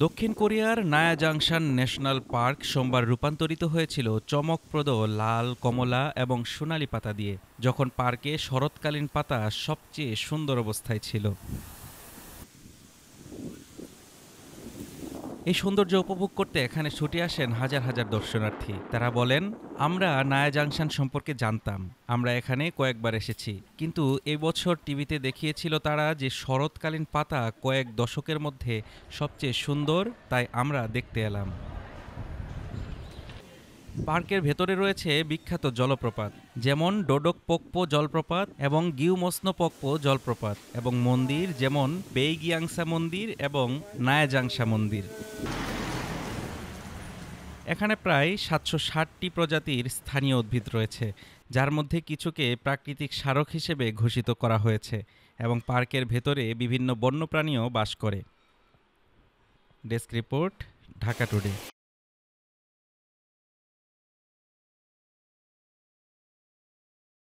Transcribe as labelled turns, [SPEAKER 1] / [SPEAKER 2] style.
[SPEAKER 1] দক্ষিণ কোরিয়ার নায়াজাংশান national park সোমবার রূপান্তরিত হয়েছিল চমকপ্রদ লাল, কমলা এবং সোনালী পাতা দিয়ে, যখন পার্কে শরৎকালীন পাতা সবচেয়ে সুন্দর অবস্থায় ছিল। এই সৌন্দর্য উপভোগ করতে এখানে ছুটে আসেন হাজার হাজার দর্শনার্থী। তারা বলেন, আমরা নায়াজাংশান সম্পর্কে জানতাম, আমরা এখানে কয়েকবার এসেছি, কিন্তু এবছর টিভিতে দেখিয়েছিল তারা যে শরৎকালীন পাতা কয়েক দশকের মধ্যে সবচেয়ে সুন্দর, তাই আমরা দেখতে এলাম। পার্কের ভেতরে রয়েছে বিখ্যাত জলপ্রপাত, যেমন ডোডকপোকপো জলপ্রপাত এবং গিউমস্নোপকপো জলপ্রপাত, এবং মন্দির যেমন বেইগিয়াংসা মন্দির এবং নায়াজাংশা মন্দির। এখানে প্রায় ৭৬০টি প্রজাতির স্থানীয় উদ্ভিদ রয়েছে, যার মধ্যে কিছুকে প্রাকৃতিক স্মারক হিসেবে ঘোষিত করা হয়েছে, এবং পার্কের ভেতরে বিভিন্ন বন্যপ্রাণীও বাস করে। Desk report, Dhaka today.